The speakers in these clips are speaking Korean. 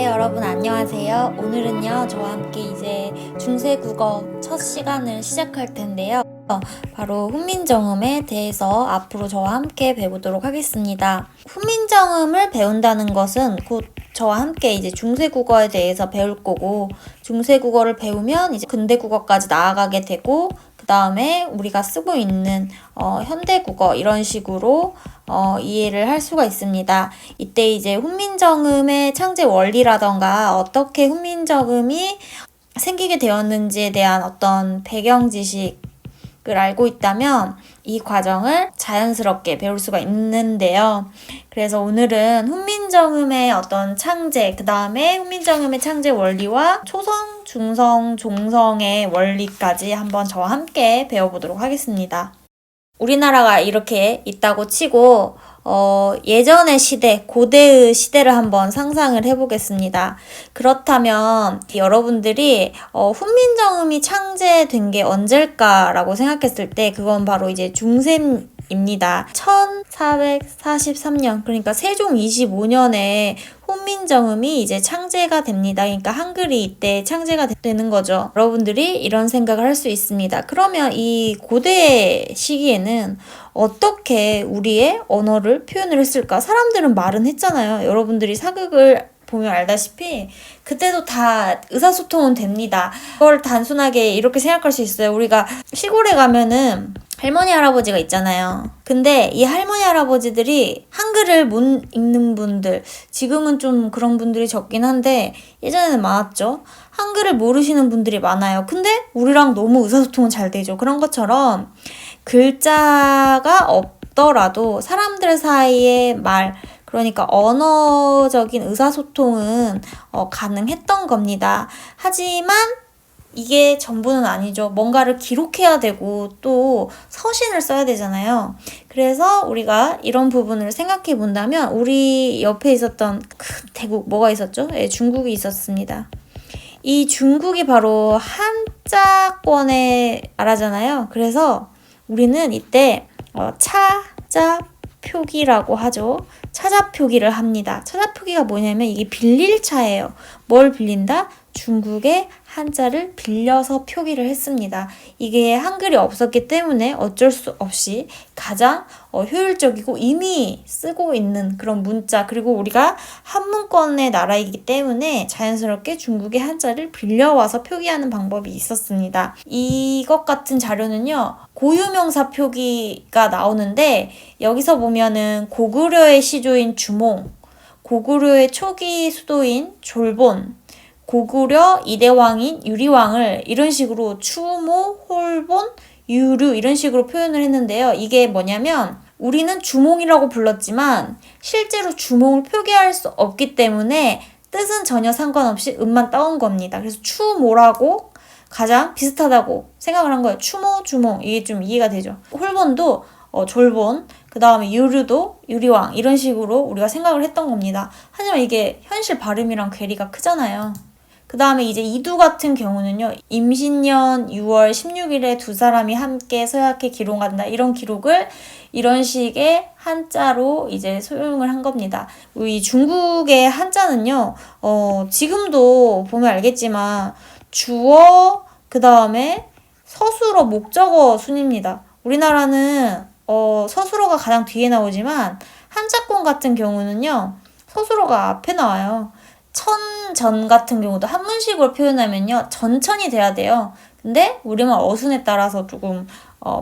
여러분 안녕하세요. 오늘은요 저와 함께 이제 중세국어 첫 시간을 시작할 텐데요. 바로 훈민정음에 대해서 앞으로 저와 함께 배우도록 하겠습니다. 훈민정음을 배운다는 것은 곧 저와 함께 이제 중세국어에 대해서 배울 거고, 중세국어를 배우면 이제 근대국어까지 나아가게 되고, 그 다음에 우리가 쓰고 있는 현대국어 이런 식으로 이해를 할 수가 있습니다. 이때 이제 훈민정음의 창제 원리라던가 어떻게 훈민정음이 생기게 되었는지에 대한 어떤 배경 지식을 알고 있다면 이 과정을 자연스럽게 배울 수가 있는데요. 그래서 오늘은 훈민정음의 어떤 창제, 그 다음에 훈민정음의 창제 원리와 초성, 중성, 종성의 원리까지 한번 저와 함께 배워보도록 하겠습니다. 우리나라가 이렇게 있다고 치고 예전의 시대, 고대의 시대를 한번 상상을 해보겠습니다. 그렇다면 여러분들이 훈민정음이 창제된 게 언제일까라고 생각했을 때 그건 바로 이제 중세입니다. 1443년, 그러니까 세종 25년에 훈민정음이 이제 창제가 됩니다. 그러니까 한글이 이때 창제가 되는 거죠. 여러분들이 이런 생각을 할 수 있습니다. 그러면 이 고대 시기에는 어떻게 우리의 언어를 표현을 했을까? 사람들은 말은 했잖아요. 여러분들이 사극을 보면 알다시피 그때도 다 의사소통은 됩니다. 그걸 단순하게 이렇게 생각할 수 있어요. 우리가 시골에 가면은 할머니 할아버지가 있잖아요. 근데 이 할머니 할아버지들이 한글을 못 읽는 분들, 지금은 좀 그런 분들이 적긴 한데 예전에는 많았죠. 한글을 모르시는 분들이 많아요. 근데 우리랑 너무 의사소통은 잘 되죠. 그런 것처럼 글자가 없더라도 사람들 사이의 말, 그러니까 언어적인 의사소통은 가능했던 겁니다. 하지만 이게 전부는 아니죠. 뭔가를 기록해야 되고 또 서신을 써야 되잖아요. 그래서 우리가 이런 부분을 생각해 본다면 우리 옆에 있었던 큰 대국 뭐가 있었죠? 네, 중국이 있었습니다. 이 중국이 바로 한자권의 나라잖아요. 그래서 우리는 이때 차자표기라고 하죠. 차자표기를 합니다. 차자표기가 뭐냐면 이게 빌릴 차예요. 뭘 빌린다? 중국의 한자를 빌려서 표기를 했습니다. 이게 한글이 없었기 때문에 어쩔 수 없이 가장 효율적이고 이미 쓰고 있는 그런 문자, 그리고 우리가 한문권의 나라이기 때문에 자연스럽게 중국의 한자를 빌려와서 표기하는 방법이 있었습니다. 이것 같은 자료는요, 고유명사 표기가 나오는데 여기서 보면은 고구려의 시조인 주몽, 고구려의 초기 수도인 졸본, 고구려 이대왕인 유리왕을 이런 식으로 추모, 홀본, 유류 이런 식으로 표현을 했는데요. 이게 뭐냐면 우리는 주몽이라고 불렀지만 실제로 주몽을 표기할 수 없기 때문에 뜻은 전혀 상관없이 음만 따온 겁니다. 그래서 추모라고 가장 비슷하다고 생각을 한 거예요. 추모, 주몽 이게 좀 이해가 되죠. 홀본도 졸본, 그 다음에 유류도 유리왕 이런 식으로 우리가 생각을 했던 겁니다. 하지만 이게 현실 발음이랑 괴리가 크잖아요. 그 다음에 이제 이두 같은 경우는요, 임신년 6월 16일에 두 사람이 함께 서약해 기록한다. 이런 기록을 이런 식의 한자로 이제 소용을 한 겁니다. 이 중국의 한자는요, 지금도 보면 알겠지만 주어, 그 다음에 서술어, 목적어 순입니다. 우리나라는 서술어가 가장 뒤에 나오지만 한자권 같은 경우는요, 서술어가 앞에 나와요. 전 같은 경우도 한문식으로 표현하면요 전천이 돼야 돼요. 근데 우리말 어순에 따라서 조금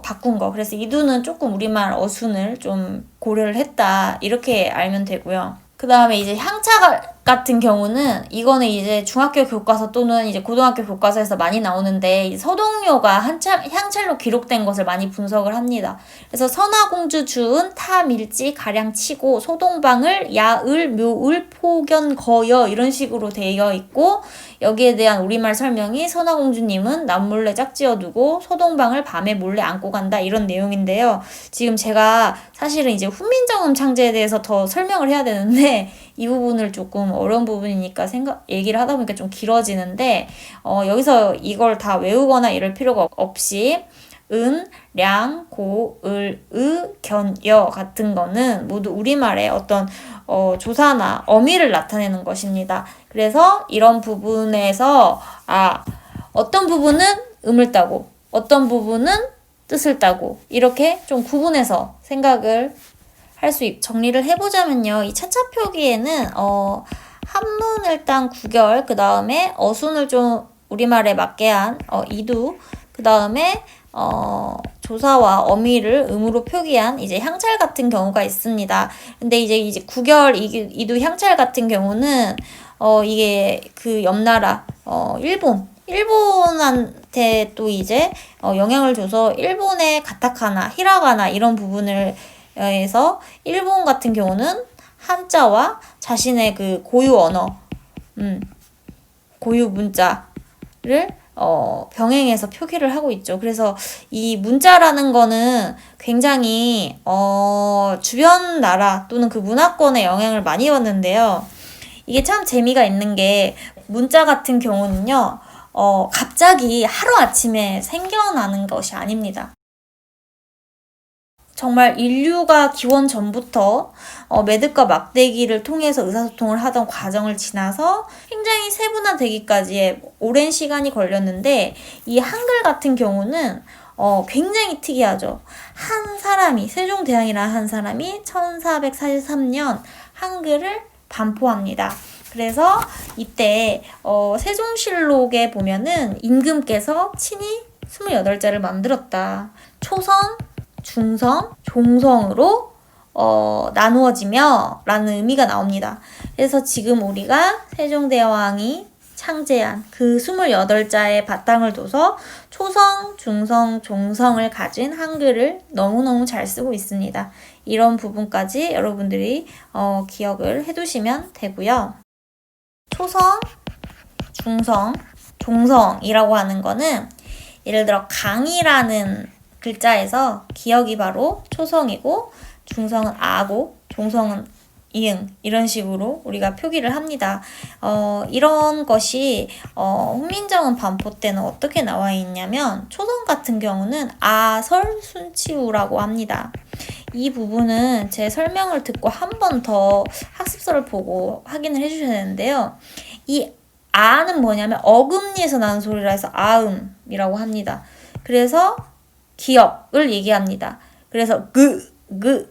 바꾼 거. 그래서 이두는 조금 우리말 어순을 좀 고려를 했다 이렇게 알면 되고요. 그 다음에 이제 향차 같은 경우는 이거는 이제 중학교 교과서 또는 이제 고등학교 교과서에서 많이 나오는데 이제 서동요가 향찰로 기록된 것을 많이 분석을 합니다. 그래서 선화공주 주은 타밀지 가량 치고 소동방을 야을 묘을 포견 거여 이런 식으로 되어 있고, 여기에 대한 우리말 설명이 선화공주님은 남몰래 짝지어두고 소동방을 밤에 몰래 안고 간다 이런 내용인데요. 지금 제가 사실은 이제 훈민정음 창제에 대해서 더 설명을 해야 되는데 이 부분을 조금 어려운 부분이니까 얘기를 하다 보니까 좀 길어지는데 여기서 이걸 다 외우거나 이럴 필요가 없이 은, 량, 고, 을, 견, 여 같은 거는 모두 우리말의 어떤 조사나 어미를 나타내는 것입니다. 그래서 이런 부분에서 어떤 부분은 음을 따고 어떤 부분은 뜻을 따고 이렇게 좀 구분해서 생각을 정리를 해보자면요. 이 차차 표기에는 한문을 딴 구결, 그 다음에 어순을 좀 우리말에 맞게 한 이두, 그 다음에 조사와 어미를 음으로 표기한 이제 향찰 같은 경우가 있습니다. 근데 이제 구결, 이두, 향찰 같은 경우는 이게 그 옆나라 일본한테 또 이제 영향을 줘서 일본의 가타카나, 히라가나 이런 부분을 해서 일본 같은 경우는 한자와 자신의 그 고유 언어, 고유 문자를 병행해서 표기를 하고 있죠. 그래서 이 문자라는 거는 굉장히 주변 나라 또는 그 문화권에 영향을 많이 받는데요. 이게 참 재미가 있는 게 문자 같은 경우는요. 갑자기 하루아침에 생겨나는 것이 아닙니다. 정말 인류가 기원 전부터 매듭과 막대기를 통해서 의사소통을 하던 과정을 지나서 굉장히 세분화되기까지의 오랜 시간이 걸렸는데 이 한글 같은 경우는 굉장히 특이하죠. 세종대왕이라는 한 사람이 1443년 한글을 반포합니다. 그래서 이때 세종실록에 보면은 임금께서 친히 28자를 만들었다. 초성, 중성, 종성으로 나누어지며 라는 의미가 나옵니다. 그래서 지금 우리가 세종대왕이 창제한 그 28자의 바탕을 둬서 초성, 중성, 종성을 가진 한글을 너무너무 잘 쓰고 있습니다. 이런 부분까지 여러분들이 기억을 해두시면 되고요. 초성, 중성, 종성이라고 하는 거는 예를 들어 강이라는 글자에서 기역이 바로 초성이고 중성은 아고 종성은 이응 이런 식으로 우리가 표기를 합니다. 이런 것이 훈민정음 반포 때는 어떻게 나와 있냐면 초성 같은 경우는 아설순치우라고 합니다. 이 부분은 제 설명을 듣고 한 번 더 학습서를 보고 확인을 해주셔야 되는데요. 이 아는 뭐냐면 어금니에서 나는 소리라 해서 아음이라고 합니다. 그래서 기역을 얘기합니다. 그래서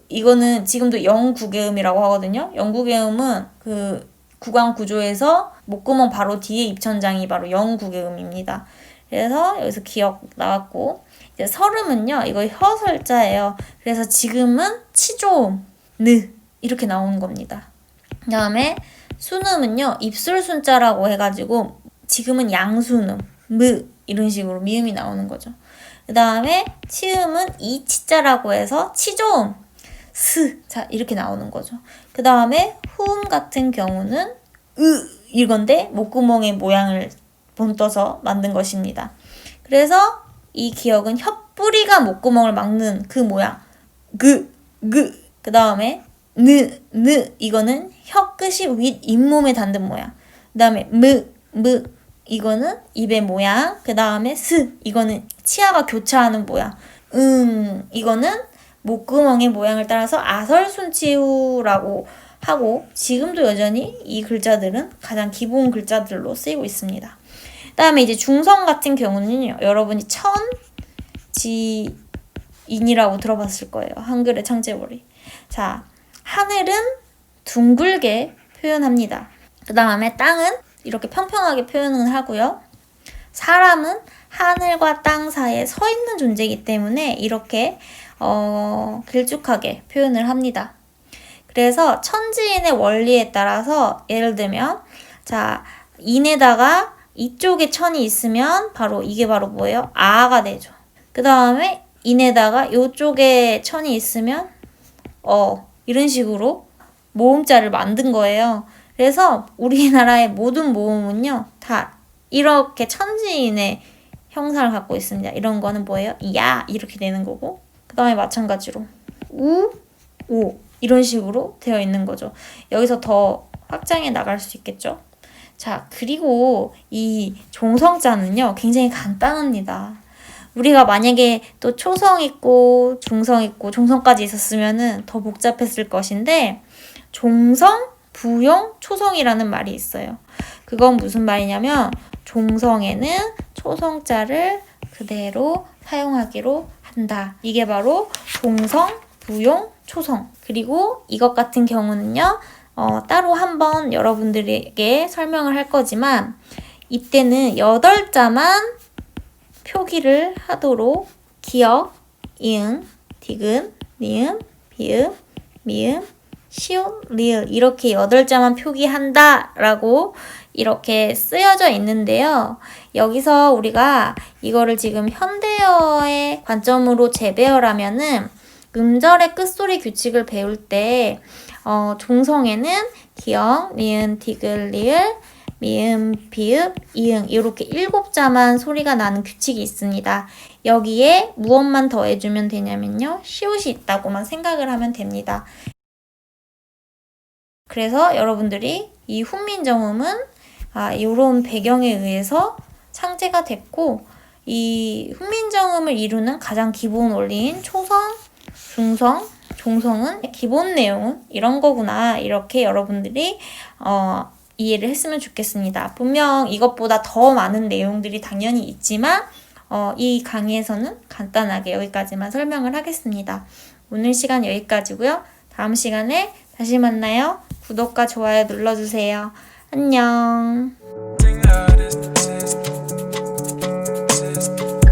이거는 지금도 영구개음이라고 하거든요. 영구개음은 그 구강 구조에서 목구멍 바로 뒤에 입천장이 바로 영구개음입니다. 그래서 여기서 기역 나왔고 이제 설음은요. 이거 혀설자예요. 그래서 지금은 치조음, 느 이렇게 나오는 겁니다. 그 다음에 순음은요. 입술 순자라고 해가지고 지금은 양순음, 무 이런 식으로 미음이 나오는 거죠. 그 다음에 치음은 이치자라고 해서 치조음, 스, 자 이렇게 나오는 거죠. 그 다음에 후음 같은 경우는 이건데 목구멍의 모양을 본떠서 만든 것입니다. 그래서 이 기역은 혀뿌리가 목구멍을 막는 그 모양, 그 다음에 이거는 혀끝이 윗 잇몸에 닿는 모양. 그 다음에 이거는 입의 모양. 그 다음에 이거는 치아가 교차하는 모양. 이거는 목구멍의 모양을 따라서 아설순치우라고 하고 지금도 여전히 이 글자들은 가장 기본 글자들로 쓰이고 있습니다. 그 다음에 이제 중성 같은 경우는요. 여러분이 천지인이라고 들어봤을 거예요. 한글의 창제물이. 자, 하늘은 둥글게 표현합니다. 그 다음에 땅은 이렇게 평평하게 표현을 하고요. 사람은 하늘과 땅 사이에 서 있는 존재이기 때문에 이렇게 길쭉하게 표현을 합니다. 그래서 천지인의 원리에 따라서 예를 들면 자 인에다가 이쪽에 천이 있으면 이게 바로 뭐예요? 아가 되죠. 그 다음에 인에다가 이쪽에 천이 있으면 이런 식으로 모음자를 만든 거예요. 그래서 우리나라의 모든 모음은요 다 이렇게 천지인의 형상을 갖고 있습니다. 이런 거는 뭐예요? 야 이렇게 되는 거고 그 다음에 마찬가지로 오 이런 식으로 되어 있는 거죠. 여기서 더 확장해 나갈 수 있겠죠. 자 그리고 이 종성자는요 굉장히 간단합니다. 우리가 만약에 또 초성 있고 중성 있고 종성까지 있었으면은 더 복잡했을 것인데 종성, 부용, 초성이라는 말이 있어요. 그건 무슨 말이냐면 종성에는 초성자를 그대로 사용하기로 한다. 이게 바로 종성, 부용, 초성. 그리고 이것 같은 경우는요. 따로 한번 여러분들에게 설명을 할 거지만 이때는 8자만 표기를 하도록 기역, 이응, 디귿, 니은, 비읍, 미음, 시옷, 리을 이렇게 8자만 표기한다 라고 이렇게 쓰여져 있는데요. 여기서 우리가 이거를 지금 현대어의 관점으로 재배열하면은 음절의 끝소리 규칙을 배울 때 종성에는 기역, 니은, 디귿, 리을, 미음, 비읍, 이응 이렇게 7자만 소리가 나는 규칙이 있습니다. 여기에 무엇만 더해주면 되냐면요. 시옷이 있다고만 생각을 하면 됩니다. 그래서 여러분들이 이 훈민정음은 이런 배경에 의해서 창제가 됐고 이 훈민정음을 이루는 가장 기본 원리인 초성, 중성, 종성은 기본 내용은 이런 거구나 이렇게 여러분들이 이해를 했으면 좋겠습니다. 분명 이것보다 더 많은 내용들이 당연히 있지만 이 강의에서는 간단하게 여기까지만 설명을 하겠습니다. 오늘 시간 여기까지고요. 다음 시간에 다시 만나요. 구독과 좋아요 눌러주세요. 안녕.